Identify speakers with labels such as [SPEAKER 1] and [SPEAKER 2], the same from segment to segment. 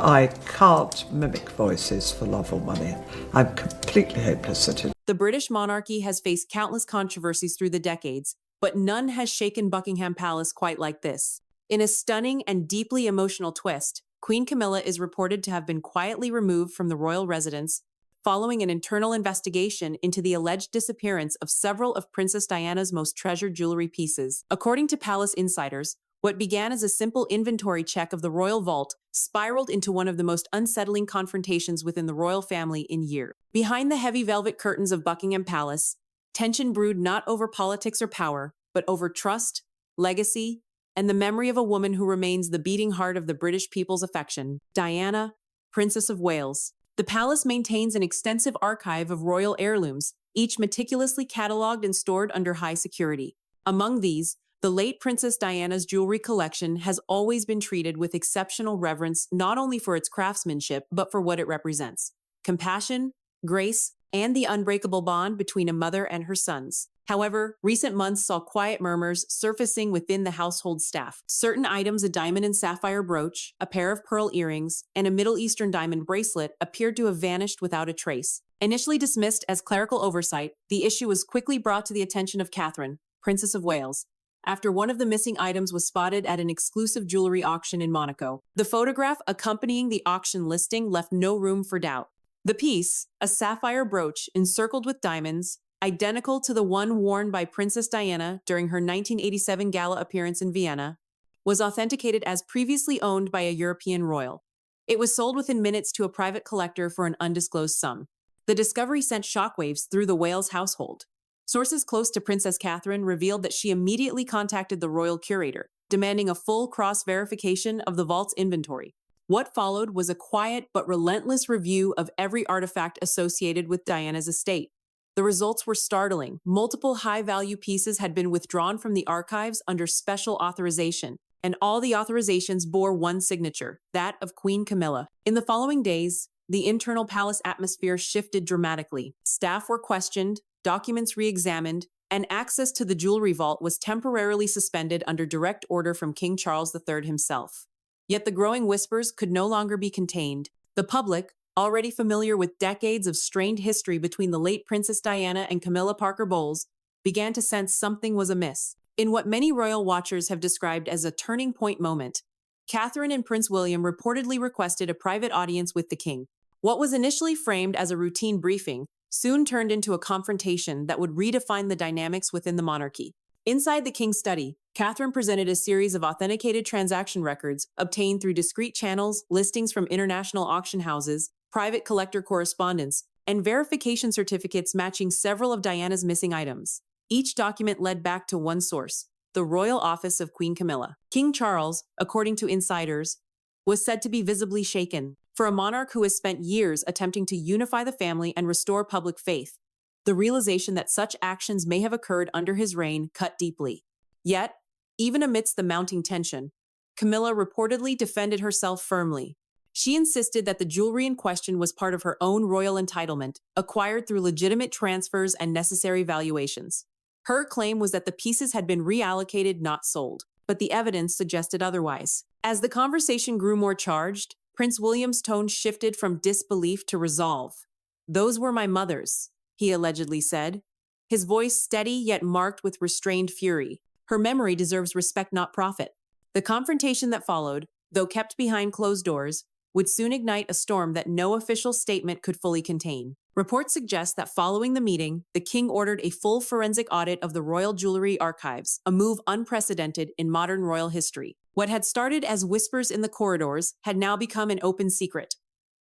[SPEAKER 1] I can't mimic voices for love or money. I'm completely hopeless at it.
[SPEAKER 2] The British monarchy has faced countless controversies through the decades, but none has shaken Buckingham Palace quite like this. In a stunning and deeply emotional twist, Queen Camilla is reported to have been quietly removed from the royal residence following an internal investigation into the alleged disappearance of several of Princess Diana's most treasured jewelry pieces. According to palace insiders, what began as a simple inventory check of the royal vault spiraled into one of the most unsettling confrontations within the royal family in years. Behind the heavy velvet curtains of Buckingham Palace, tension brewed not over politics or power, but over trust, legacy, and the memory of a woman who remains the beating heart of the British people's affection, Diana, Princess of Wales. The palace maintains an extensive archive of royal heirlooms, each meticulously catalogued and stored under high security. Among these, the late Princess Diana's jewelry collection has always been treated with exceptional reverence, not only for its craftsmanship, but for what it represents: compassion, grace, and the unbreakable bond between a mother and her sons. However, recent months saw quiet murmurs surfacing within the household staff. Certain items, a diamond and sapphire brooch, a pair of pearl earrings, and a Middle Eastern diamond bracelet, appeared to have vanished without a trace. Initially dismissed as clerical oversight, the issue was quickly brought to the attention of Catherine, Princess of Wales, after one of the missing items was spotted at an exclusive jewelry auction in Monaco. The photograph accompanying the auction listing left no room for doubt. The piece, a sapphire brooch encircled with diamonds, identical to the one worn by Princess Diana during her 1987 gala appearance in Vienna, was authenticated as previously owned by a European royal. It was sold within minutes to a private collector for an undisclosed sum. The discovery sent shockwaves through the Wales household. Sources close to Princess Catherine revealed that she immediately contacted the royal curator, demanding a full cross-verification of the vault's inventory. What followed was a quiet but relentless review of every artifact associated with Diana's estate. The results were startling. Multiple high-value pieces had been withdrawn from the archives under special authorization, and all the authorizations bore one signature, that of Queen Camilla. In the following days, the internal palace atmosphere shifted dramatically. Staff were questioned, documents re-examined, and access to the jewelry vault was temporarily suspended under direct order from King Charles III himself. Yet the growing whispers could no longer be contained. The public, already familiar with decades of strained history between the late Princess Diana and Camilla Parker Bowles, began to sense something was amiss. In what many royal watchers have described as a turning point moment, Catherine and Prince William reportedly requested a private audience with the king. What was initially framed as a routine briefing soon turned into a confrontation that would redefine the dynamics within the monarchy. Inside the king's study, Catherine presented a series of authenticated transaction records obtained through discreet channels, listings from international auction houses, private collector correspondence, and verification certificates matching several of Diana's missing items. Each document led back to one source: the royal office of Queen Camilla. King Charles, according to insiders, was said to be visibly shaken. For a monarch who has spent years attempting to unify the family and restore public faith, the realization that such actions may have occurred under his reign cut deeply. Yet, even amidst the mounting tension, Camilla reportedly defended herself firmly. She insisted that the jewelry in question was part of her own royal entitlement, acquired through legitimate transfers and necessary valuations. Her claim was that the pieces had been reallocated, not sold, but the evidence suggested otherwise. As the conversation grew more charged, Prince William's tone shifted from disbelief to resolve. "Those were my mother's," he allegedly said, his voice steady yet marked with restrained fury. "Her memory deserves respect, not profit." The confrontation that followed, though kept behind closed doors, would soon ignite a storm that no official statement could fully contain. Reports suggest that following the meeting, the king ordered a full forensic audit of the royal jewelry archives, a move unprecedented in modern royal history. What had started as whispers in the corridors had now become an open secret.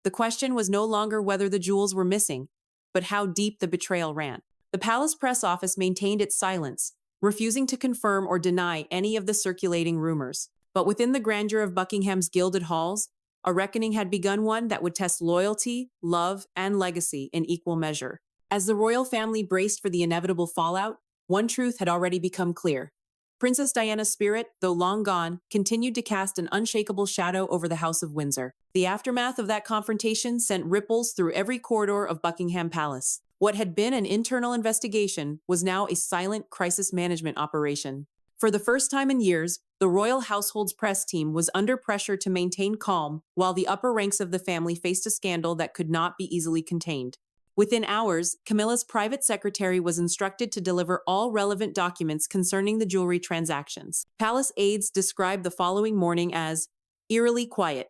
[SPEAKER 2] The question was no longer whether the jewels were missing, but how deep the betrayal ran. The palace press office maintained its silence, refusing to confirm or deny any of the circulating rumors. But within the grandeur of Buckingham's gilded halls, a reckoning had begun, one that would test loyalty, love, and legacy in equal measure. As the royal family braced for the inevitable fallout, one truth had already become clear. Princess Diana's spirit, though long gone, continued to cast an unshakable shadow over the House of Windsor. The aftermath of that confrontation sent ripples through every corridor of Buckingham Palace. What had been an internal investigation was now a silent crisis management operation. For the first time in years, the royal household's press team was under pressure to maintain calm while the upper ranks of the family faced a scandal that could not be easily contained. Within hours, Camilla's private secretary was instructed to deliver all relevant documents concerning the jewelry transactions. Palace aides described the following morning as eerily quiet,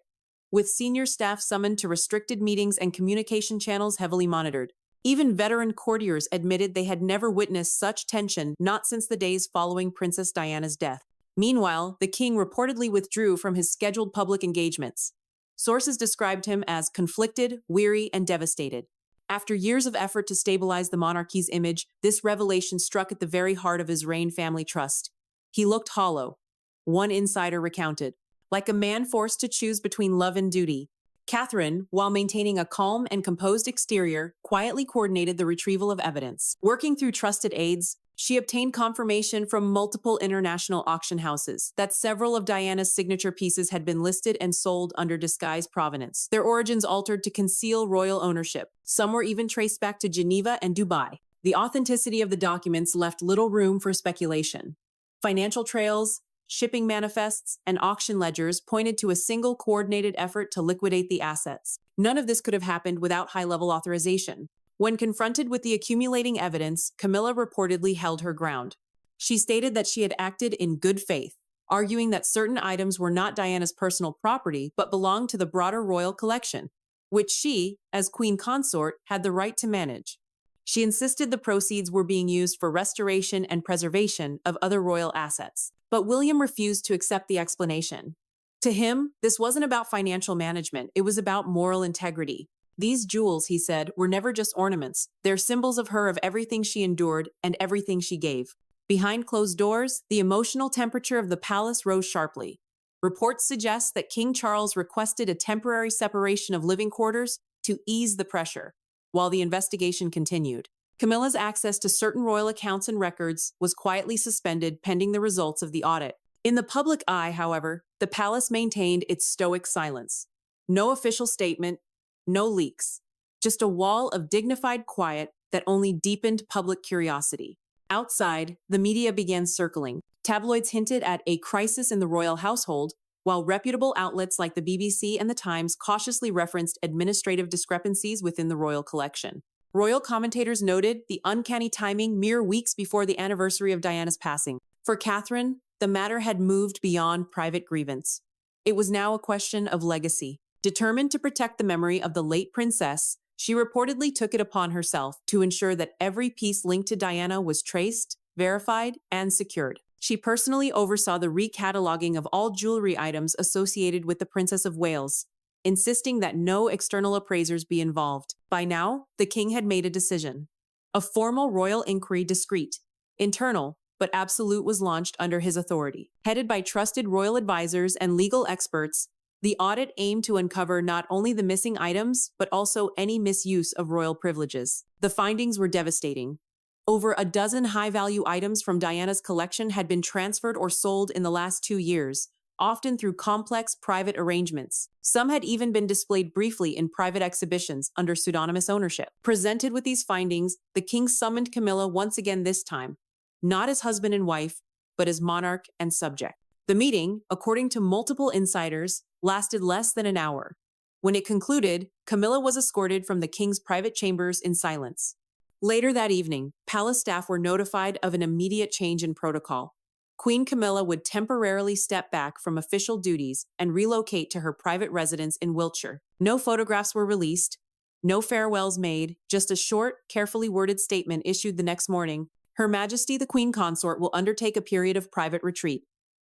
[SPEAKER 2] with senior staff summoned to restricted meetings and communication channels heavily monitored. Even veteran courtiers admitted they had never witnessed such tension, not since the days following Princess Diana's death. Meanwhile, the king reportedly withdrew from his scheduled public engagements. Sources described him as conflicted, weary, and devastated. After years of effort to stabilize the monarchy's image, this revelation struck at the very heart of his reign family trust. He looked hollow. One insider recounted, like a man forced to choose between love and duty. Catherine, while maintaining a calm and composed exterior, quietly coordinated the retrieval of evidence. Working through trusted aides, she obtained confirmation from multiple international auction houses that several of Diana's signature pieces had been listed and sold under disguised provenance, their origins altered to conceal royal ownership. Some were even traced back to Geneva and Dubai. The authenticity of the documents left little room for speculation. Financial trails, shipping manifests, and auction ledgers pointed to a single coordinated effort to liquidate the assets. None of this could have happened without high-level authorization. When confronted with the accumulating evidence, Camilla reportedly held her ground. She stated that she had acted in good faith, arguing that certain items were not Diana's personal property but belonged to the broader royal collection, which she, as queen consort, had the right to manage. She insisted the proceeds were being used for restoration and preservation of other royal assets, but William refused to accept the explanation. To him, this wasn't about financial management, it was about moral integrity. These jewels, he said, were never just ornaments. They're symbols of her, of everything she endured and everything she gave. Behind closed doors, the emotional temperature of the palace rose sharply. Reports suggest that King Charles requested a temporary separation of living quarters to ease the pressure, while the investigation continued. Camilla's access to certain royal accounts and records was quietly suspended pending the results of the audit. In the public eye, however, the palace maintained its stoic silence. No official statement, no leaks, just a wall of dignified quiet that only deepened public curiosity. Outside, the media began circling. Tabloids hinted at a crisis in the royal household, while reputable outlets like the BBC and the Times cautiously referenced administrative discrepancies within the royal collection. Royal commentators noted the uncanny timing mere weeks before the anniversary of Diana's passing. For Catherine, the matter had moved beyond private grievance. It was now a question of legacy. Determined to protect the memory of the late princess, she reportedly took it upon herself to ensure that every piece linked to Diana was traced, verified, and secured. She personally oversaw the recataloguing of all jewelry items associated with the Princess of Wales, insisting that no external appraisers be involved. By now, the king had made a decision. A formal royal inquiry, discreet, internal, but absolute, was launched under his authority. Headed by trusted royal advisors and legal experts, the audit aimed to uncover not only the missing items, but also any misuse of royal privileges. The findings were devastating. Over a dozen high-value items from Diana's collection had been transferred or sold in the last 2 years, often through complex private arrangements. Some had even been displayed briefly in private exhibitions under pseudonymous ownership. Presented with these findings, the king summoned Camilla once again, this time, not as husband and wife, but as monarch and subject. The meeting, according to multiple insiders, lasted less than an hour. When it concluded, Camilla was escorted from the king's private chambers in silence. Later that evening, palace staff were notified of an immediate change in protocol. Queen Camilla would temporarily step back from official duties and relocate to her private residence in Wiltshire. No photographs were released, no farewells made, just a short, carefully worded statement issued the next morning. Her Majesty the Queen Consort will undertake a period of private retreat.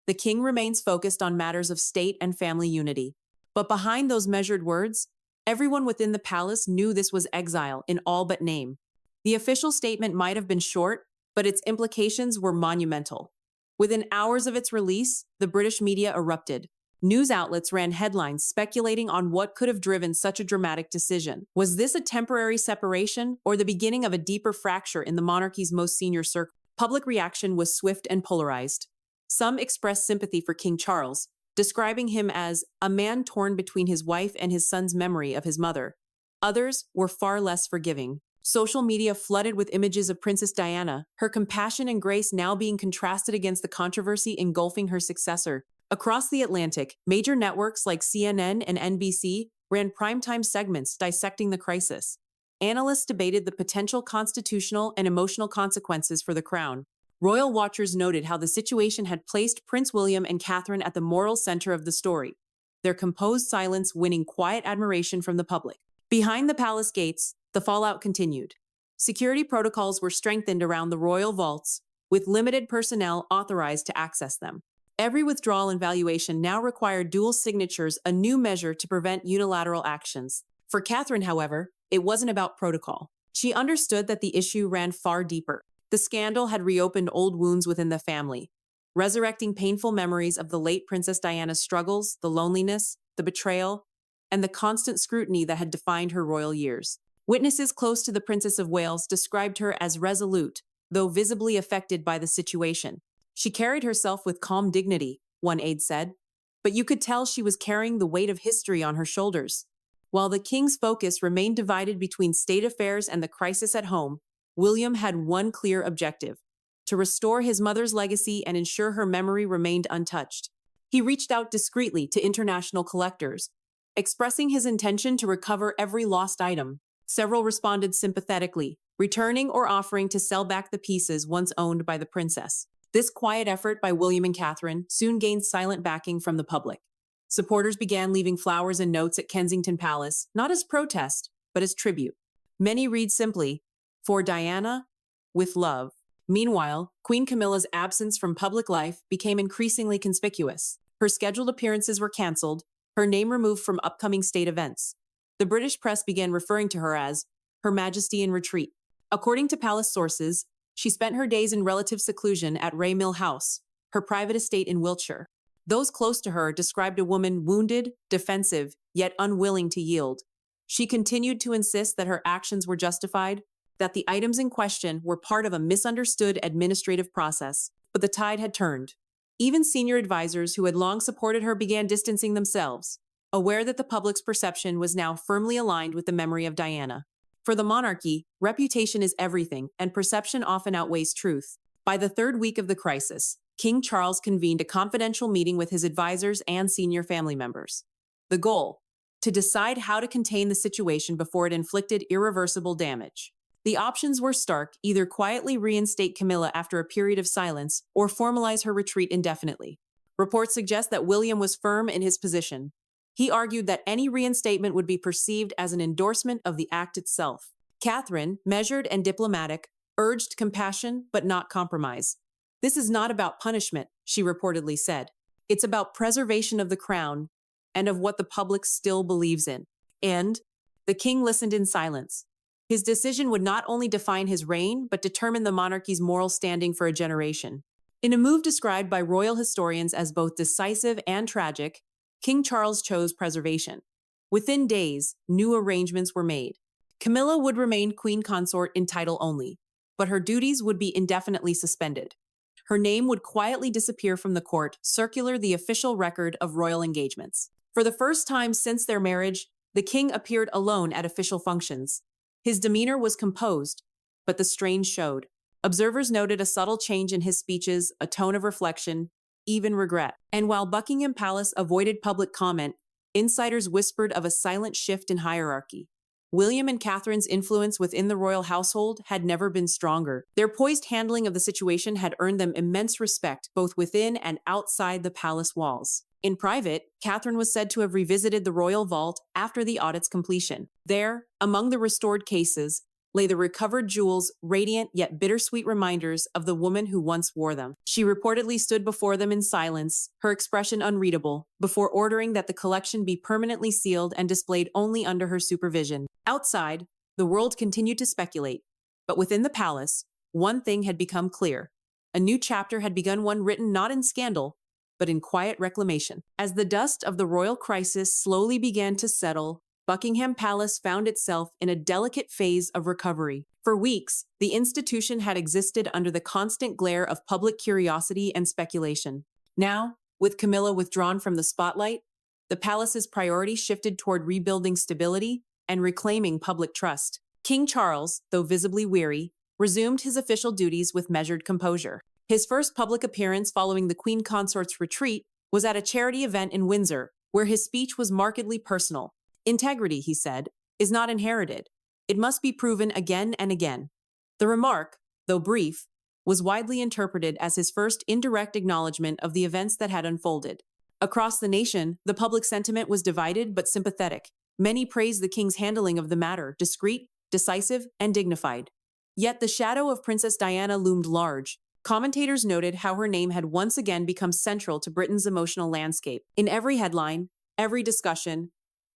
[SPEAKER 2] The king remains focused on matters of state and family unity. But behind those measured words, everyone within the palace knew this was exile in all but name. The official statement might have been short, but its implications were monumental. Within hours of its release, the British media erupted. News outlets ran headlines speculating on what could have driven such a dramatic decision. Was this a temporary separation or the beginning of a deeper fracture in the monarchy's most senior circle? Public reaction was swift and polarized. Some expressed sympathy for King Charles, describing him as a man torn between his wife and his son's memory of his mother. Others were far less forgiving. Social media flooded with images of Princess Diana, her compassion and grace now being contrasted against the controversy engulfing her successor. Across the Atlantic, major networks like CNN and NBC ran primetime segments dissecting the crisis. Analysts debated the potential constitutional and emotional consequences for the crown. Royal watchers noted how the situation had placed Prince William and Catherine at the moral center of the story, their composed silence winning quiet admiration from the public. Behind the palace gates, the fallout continued. Security protocols were strengthened around the royal vaults, with limited personnel authorized to access them. Every withdrawal and valuation now required dual signatures, a new measure to prevent unilateral actions. For Catherine, however, it wasn't about protocol. She understood that the issue ran far deeper. The scandal had reopened old wounds within the family, resurrecting painful memories of the late Princess Diana's struggles, the loneliness, the betrayal, and the constant scrutiny that had defined her royal years. Witnesses close to the Princess of Wales described her as resolute, though visibly affected by the situation. She carried herself with calm dignity, one aide said, but you could tell she was carrying the weight of history on her shoulders. While the king's focus remained divided between state affairs and the crisis at home, William had one clear objective: to restore his mother's legacy and ensure her memory remained untouched. He reached out discreetly to international collectors, expressing his intention to recover every lost item. Several responded sympathetically, returning or offering to sell back the pieces once owned by the princess. This quiet effort by William and Catherine soon gained silent backing from the public. Supporters began leaving flowers and notes at Kensington Palace, not as protest, but as tribute. Many read simply, "For Diana, with love." Meanwhile, Queen Camilla's absence from public life became increasingly conspicuous. Her scheduled appearances were cancelled, her name removed from upcoming state events. The British press began referring to her as Her Majesty in Retreat. According to palace sources, she spent her days in relative seclusion at Raymill House, her private estate in Wiltshire. Those close to her described a woman wounded, defensive, yet unwilling to yield. She continued to insist that her actions were justified, that the items in question were part of a misunderstood administrative process. But the tide had turned. Even senior advisors who had long supported her began distancing themselves, aware that the public's perception was now firmly aligned with the memory of Diana. For the monarchy, reputation is everything, and perception often outweighs truth. By the third week of the crisis, King Charles convened a confidential meeting with his advisors and senior family members. The goal: to decide how to contain the situation before it inflicted irreversible damage. The options were stark: either quietly reinstate Camilla after a period of silence, or formalize her retreat indefinitely. Reports suggest that William was firm in his position. He argued that any reinstatement would be perceived as an endorsement of the act itself. Catherine, measured and diplomatic, urged compassion but not compromise. "This is not about punishment," she reportedly said. "It's about preservation of the crown and of what the public still believes in." And the king listened in silence. His decision would not only define his reign, but determine the monarchy's moral standing for a generation. In a move described by royal historians as both decisive and tragic, King Charles chose preservation. Within days, new arrangements were made. Camilla would remain queen consort in title only, but her duties would be indefinitely suspended. Her name would quietly disappear from the court, circular the official record of royal engagements. For the first time since their marriage, the king appeared alone at official functions. His demeanor was composed, but the strain showed. Observers noted a subtle change in his speeches, a tone of reflection, even regret. And while Buckingham Palace avoided public comment, insiders whispered of a silent shift in hierarchy. William and Catherine's influence within the royal household had never been stronger. Their poised handling of the situation had earned them immense respect, both within and outside the palace walls. In private, Catherine was said to have revisited the royal vault after the audit's completion. There, among the restored cases, lay the recovered jewels, radiant yet bittersweet reminders of the woman who once wore them. She reportedly stood before them in silence, her expression unreadable, before ordering that the collection be permanently sealed and displayed only under her supervision. Outside, the world continued to speculate, but within the palace, one thing had become clear. A new chapter had begun, one written not in scandal, but in quiet reclamation. As the dust of the royal crisis slowly began to settle, Buckingham Palace found itself in a delicate phase of recovery. For weeks, the institution had existed under the constant glare of public curiosity and speculation. Now, with Camilla withdrawn from the spotlight, the palace's priority shifted toward rebuilding stability and reclaiming public trust. King Charles, though visibly weary, resumed his official duties with measured composure. His first public appearance following the Queen Consort's retreat was at a charity event in Windsor, where his speech was markedly personal. Integrity, he said, is not inherited. It must be proven again and again. The remark, though brief, was widely interpreted as his first indirect acknowledgement of the events that had unfolded. Across the nation, the public sentiment was divided but sympathetic. Many praised the king's handling of the matter, discreet, decisive, and dignified. Yet the shadow of Princess Diana loomed large. Commentators noted how her name had once again become central to Britain's emotional landscape. In every headline, every discussion,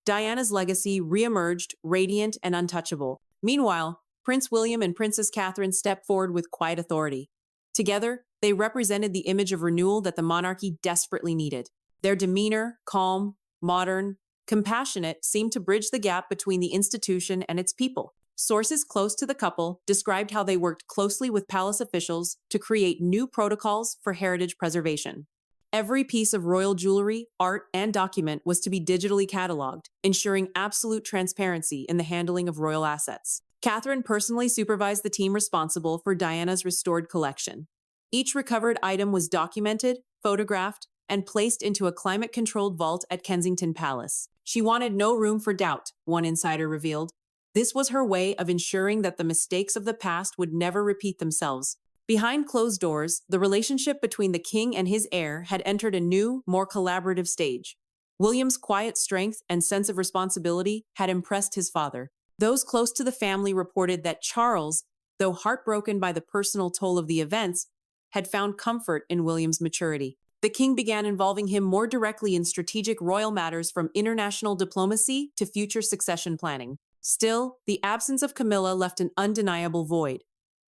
[SPEAKER 2] Diana's legacy re-emerged, radiant and untouchable. Meanwhile, Prince William and Princess Catherine stepped forward with quiet authority. Together, they represented the image of renewal that the monarchy desperately needed. Their demeanor, calm, modern, compassionate, seemed to bridge the gap between the institution and its people. Sources close to the couple described how they worked closely with palace officials to create new protocols for heritage preservation. Every piece of royal jewelry, art, and document was to be digitally cataloged, ensuring absolute transparency in the handling of royal assets. Catherine personally supervised the team responsible for Diana's restored collection. Each recovered item was documented, photographed, and placed into a climate-controlled vault at Kensington Palace. She wanted no room for doubt, one insider revealed. This was her way of ensuring that the mistakes of the past would never repeat themselves. Behind closed doors, the relationship between the king and his heir had entered a new, more collaborative stage. William's quiet strength and sense of responsibility had impressed his father. Those close to the family reported that Charles, though heartbroken by the personal toll of the events, had found comfort in William's maturity. The king began involving him more directly in strategic royal matters, from international diplomacy to future succession planning. Still, the absence of Camilla left an undeniable void.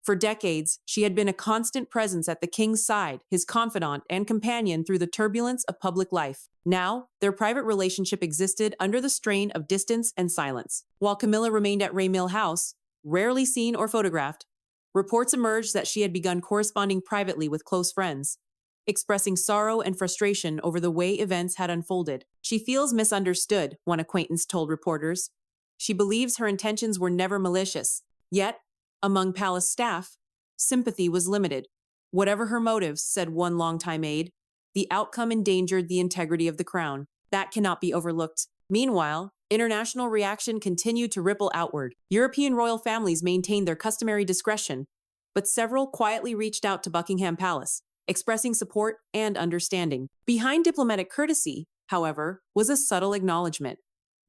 [SPEAKER 2] For decades, she had been a constant presence at the king's side, his confidant and companion through the turbulence of public life. Now, their private relationship existed under the strain of distance and silence. While Camilla remained at Mill House, rarely seen or photographed, reports emerged that she had begun corresponding privately with close friends, expressing sorrow and frustration over the way events had unfolded. She feels misunderstood, one acquaintance told reporters. She believes her intentions were never malicious. Yet, among palace staff, sympathy was limited. Whatever her motives, said one longtime aide, the outcome endangered the integrity of the crown. That cannot be overlooked. Meanwhile, international reaction continued to ripple outward. European royal families maintained their customary discretion, but several quietly reached out to Buckingham Palace, expressing support and understanding. Behind diplomatic courtesy, however, was a subtle acknowledgement.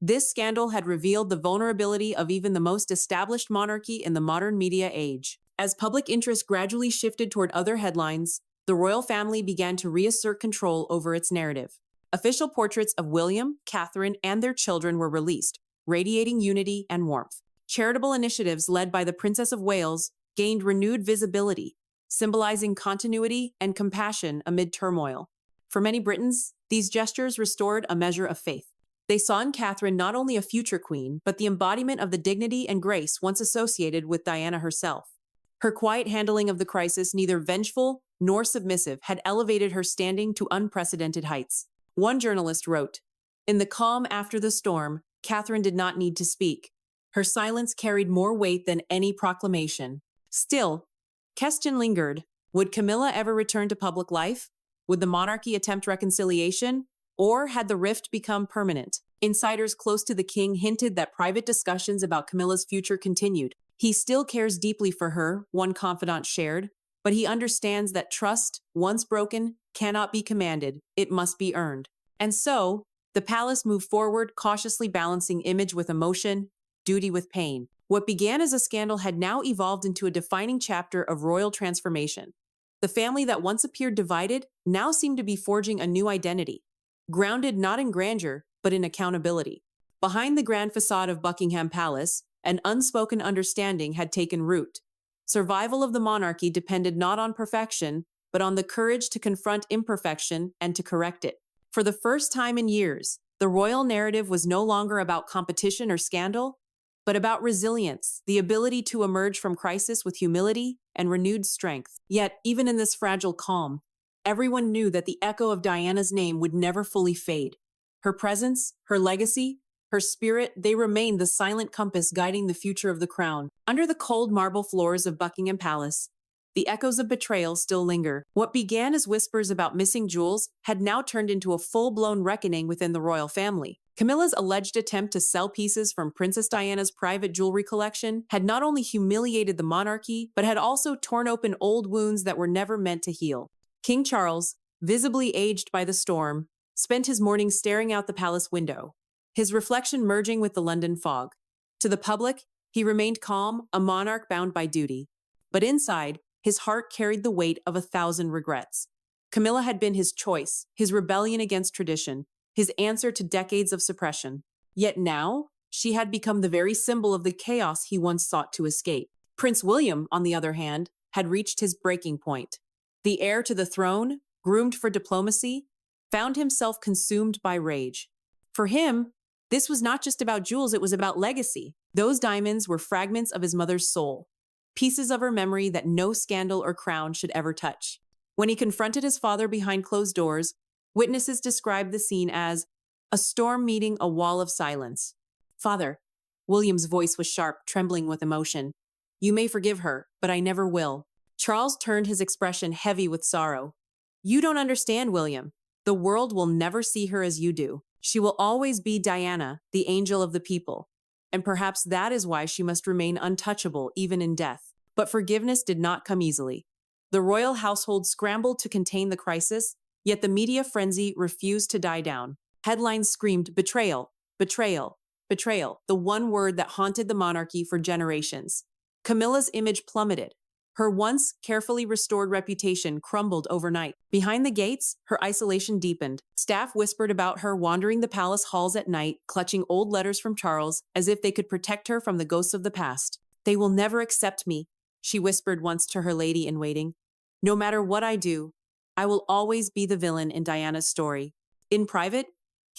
[SPEAKER 2] This scandal had revealed the vulnerability of even the most established monarchy in the modern media age. As public interest gradually shifted toward other headlines, the royal family began to reassert control over its narrative. Official portraits of William, Catherine, and their children were released, radiating unity and warmth. Charitable initiatives led by the Princess of Wales gained renewed visibility, symbolizing continuity and compassion amid turmoil. For many Britons, these gestures restored a measure of faith. They saw in Catherine not only a future queen, but the embodiment of the dignity and grace once associated with Diana herself. Her quiet handling of the crisis, neither vengeful nor submissive, had elevated her standing to unprecedented heights. One journalist wrote, "In the calm after the storm, Catherine did not need to speak. Her silence carried more weight than any proclamation." Still, question lingered. Would Camilla ever return to public life? Would the monarchy attempt reconciliation? Or had the rift become permanent? Insiders close to the king hinted that private discussions about Camilla's future continued. He still cares deeply for her, one confidant shared, but he understands that trust, once broken, cannot be commanded. It must be earned. And so, the palace moved forward, cautiously balancing image with emotion, duty with pain. What began as a scandal had now evolved into a defining chapter of royal transformation. The family that once appeared divided now seemed to be forging a new identity, grounded not in grandeur, but in accountability. Behind the grand facade of Buckingham Palace, an unspoken understanding had taken root. Survival of the monarchy depended not on perfection, but on the courage to confront imperfection and to correct it. For the first time in years, the royal narrative was no longer about competition or scandal, but about resilience, the ability to emerge from crisis with humility and renewed strength. Yet, even in this fragile calm, everyone knew that the echo of Diana's name would never fully fade. Her presence, her legacy, Her spirit, they remained the silent compass guiding the future of the crown. Under the cold marble floors of Buckingham Palace, the echoes of betrayal still linger. What began as whispers about missing jewels had now turned into a full-blown reckoning within the royal family. Camilla's alleged attempt to sell pieces from Princess Diana's private jewelry collection had not only humiliated the monarchy, but had also torn open old wounds that were never meant to heal. King Charles, visibly aged by the storm, spent his mornings staring out the palace window, his reflection merging with the London fog. To the public, he remained calm, a monarch bound by duty. But inside, his heart carried the weight of 1,000 regrets. Camilla had been his choice, his rebellion against tradition, his answer to decades of suppression. Yet now, she had become the very symbol of the chaos he once sought to escape. Prince William, on the other hand, had reached his breaking point. The heir to the throne, groomed for diplomacy, found himself consumed by rage. For him, this was not just about jewels, it was about legacy. Those diamonds were fragments of his mother's soul, pieces of her memory that no scandal or crown should ever touch. When he confronted his father behind closed doors, witnesses described the scene as a storm meeting a wall of silence. "Father," William's voice was sharp, trembling with emotion. "You may forgive her, but I never will." Charles turned, his expression heavy with sorrow. "You don't understand, William. The world will never see her as you do. She will always be Diana, the angel of the people. And perhaps that is why she must remain untouchable even in death." But forgiveness did not come easily. The royal household scrambled to contain the crisis, yet the media frenzy refused to die down. Headlines screamed betrayal, betrayal, betrayal, the one word that haunted the monarchy for generations. Camilla's image plummeted. Her once carefully restored reputation crumbled overnight. Behind the gates, her isolation deepened. Staff whispered about her wandering the palace halls at night, clutching old letters from Charles as if they could protect her from the ghosts of the past. "They will never accept me," she whispered once to her lady-in-waiting. "No matter what I do, I will always be the villain in Diana's story." In private,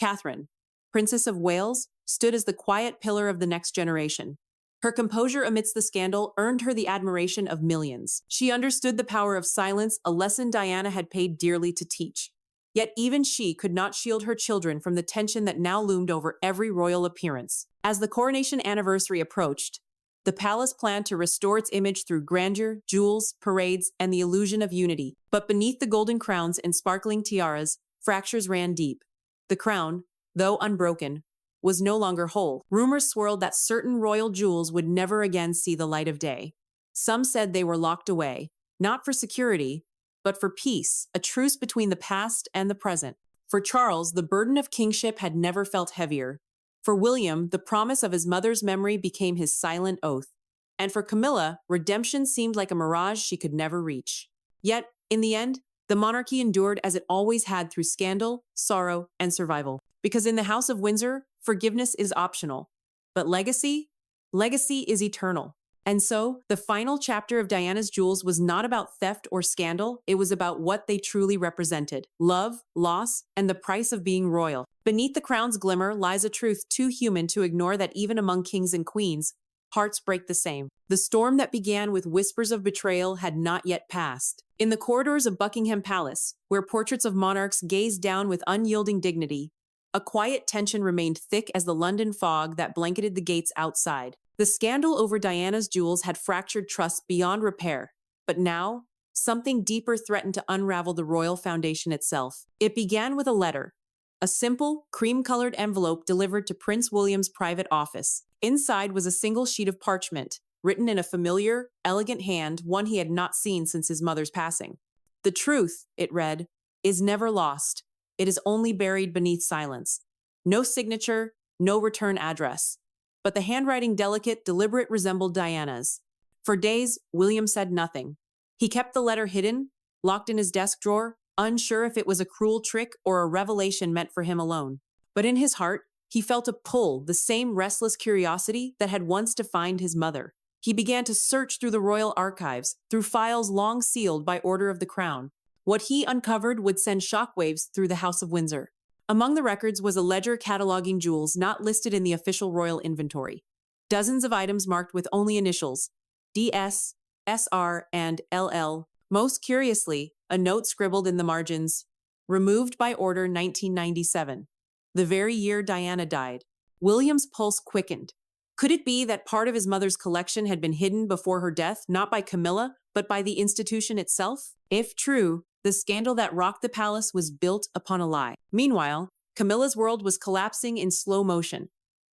[SPEAKER 2] Catherine, Princess of Wales, stood as the quiet pillar of the next generation. Her composure amidst the scandal earned her the admiration of millions. She understood the power of silence, a lesson Diana had paid dearly to teach. Yet even she could not shield her children from the tension that now loomed over every royal appearance. As the coronation anniversary approached, the palace planned to restore its image through grandeur, jewels, parades, and the illusion of unity. But beneath the golden crowns and sparkling tiaras, fractures ran deep. The crown, though unbroken, was no longer whole. Rumors swirled that certain royal jewels would never again see the light of day. Some said they were locked away, not for security, but for peace, a truce between the past and the present. For Charles, the burden of kingship had never felt heavier. For William, the promise of his mother's memory became his silent oath. And for Camilla, redemption seemed like a mirage she could never reach. Yet, in the end, the monarchy endured as it always had through scandal, sorrow, and survival. Because in the House of Windsor, forgiveness is optional. But legacy is eternal. And so, the final chapter of Diana's Jewels was not about theft or scandal, it was about what they truly represented: love, loss, and the price of being royal. Beneath the crown's glimmer lies a truth too human to ignore, that even among kings and queens, hearts break the same. The storm that began with whispers of betrayal had not yet passed. In the corridors of Buckingham Palace, where portraits of monarchs gazed down with unyielding dignity, a quiet tension remained thick as the London fog that blanketed the gates outside. The scandal over Diana's jewels had fractured trust beyond repair, but now, something deeper threatened to unravel the royal foundation itself. It began with a letter, a simple, cream-colored envelope delivered to Prince William's private office. Inside was a single sheet of parchment, written in a familiar, elegant hand, one he had not seen since his mother's passing. "The truth," it read, "is never lost. It is only buried beneath silence. No signature, no return address." But the handwriting, delicate, deliberate, resembled Diana's. For days, William said nothing. He kept the letter hidden, locked in his desk drawer, unsure if it was a cruel trick or a revelation meant for him alone. But in his heart, he felt a pull, the same restless curiosity that had once defined his mother. He began to search through the royal archives, through files long sealed by order of the crown. What he uncovered would send shockwaves through the House of Windsor. Among the records was a ledger cataloging jewels not listed in the official royal inventory. Dozens of items marked with only initials, DS, SR, and LL. Most curiously, a note scribbled in the margins, "Removed by order 1997, the very year Diana died." William's pulse quickened. Could it be that part of his mother's collection had been hidden before her death, not by Camilla, but by the institution itself? If true, the scandal that rocked the palace was built upon a lie. Meanwhile, Camilla's world was collapsing in slow motion.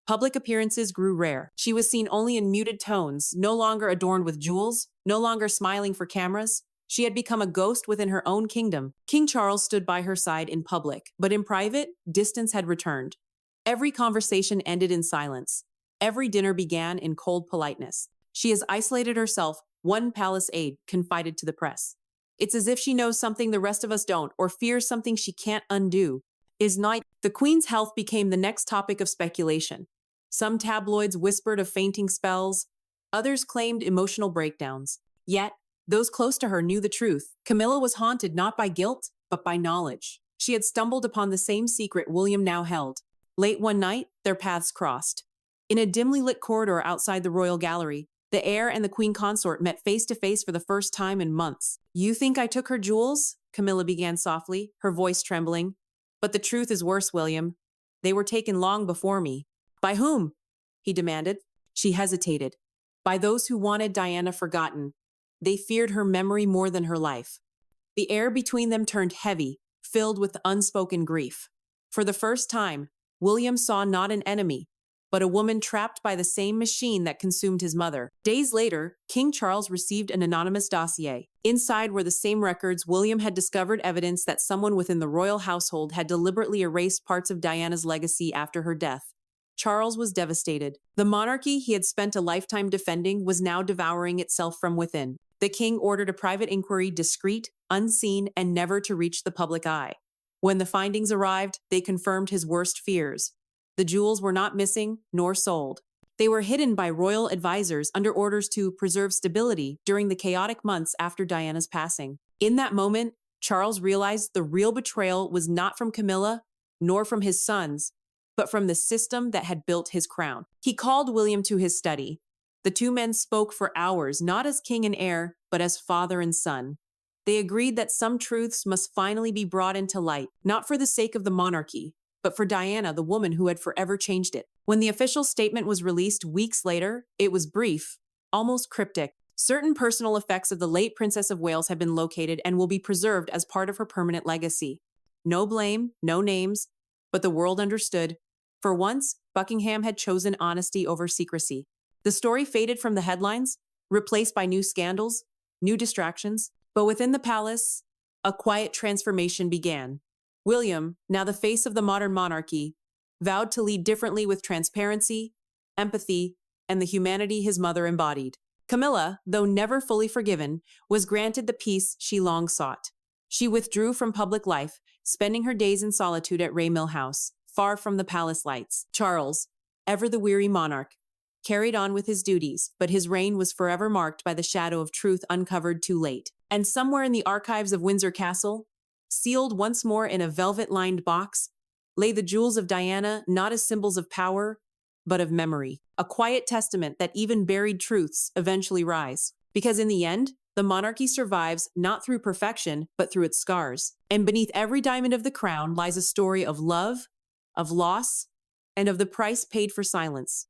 [SPEAKER 2] Public appearances grew rare. She was seen only in muted tones, no longer adorned with jewels, no longer smiling for cameras. She had become a ghost within her own kingdom. King Charles stood by her side in public, but in private, distance had returned. Every conversation ended in silence. Every dinner began in cold politeness. She has isolated herself, one palace aide confided to the press. It's as if she knows something the rest of us don't, or fears something she can't undo. The Queen's health became the next topic of speculation. Some tabloids whispered of fainting spells, others claimed emotional breakdowns. Yet, those close to her knew the truth. Camilla was haunted not by guilt, but by knowledge. She had stumbled upon the same secret William now held. Late one night, their paths crossed. In a dimly lit corridor outside the royal gallery, the heir and the queen consort met face to face for the first time in months. "You think I took her jewels?" Camilla began softly, her voice trembling. "But the truth is worse, William. They were taken long before me." "By whom?" he demanded. She hesitated. "By those who wanted Diana forgotten. They feared her memory more than her life." The air between them turned heavy, filled with unspoken grief. For the first time, William saw not an enemy, but a woman trapped by the same machine that consumed his mother. Days later, King Charles received an anonymous dossier. Inside were the same records. William had discovered evidence that someone within the royal household had deliberately erased parts of Diana's legacy after her death. Charles was devastated. The monarchy he had spent a lifetime defending was now devouring itself from within. The king ordered a private inquiry, discreet, unseen, and never to reach the public eye. When the findings arrived, they confirmed his worst fears. The jewels were not missing nor sold. They were hidden by royal advisors under orders to preserve stability during the chaotic months after Diana's passing. In that moment, Charles realized the real betrayal was not from Camilla, nor from his sons, but from the system that had built his crown. He called William to his study. The two men spoke for hours, not as king and heir, but as father and son. They agreed that some truths must finally be brought into light, not for the sake of the monarchy, but for Diana, the woman who had forever changed it. When the official statement was released weeks later, it was brief, almost cryptic. Certain personal effects of the late Princess of Wales have been located and will be preserved as part of her permanent legacy. No blame, no names, but the world understood. For once, Buckingham had chosen honesty over secrecy. The story faded from the headlines, replaced by new scandals, new distractions. But within the palace, a quiet transformation began. William, now the face of the modern monarchy, vowed to lead differently with transparency, empathy, and the humanity his mother embodied. Camilla, though never fully forgiven, was granted the peace she long sought. She withdrew from public life, spending her days in solitude at Mill House, far from the palace lights. Charles, ever the weary monarch, carried on with his duties, but his reign was forever marked by the shadow of truth uncovered too late. And somewhere in the archives of Windsor Castle, sealed once more in a velvet-lined box, lay the jewels of Diana, not as symbols of power, but of memory. A quiet testament that even buried truths eventually rise. Because in the end, the monarchy survives not through perfection, but through its scars. And beneath every diamond of the crown lies a story of love, of loss, and of the price paid for silence.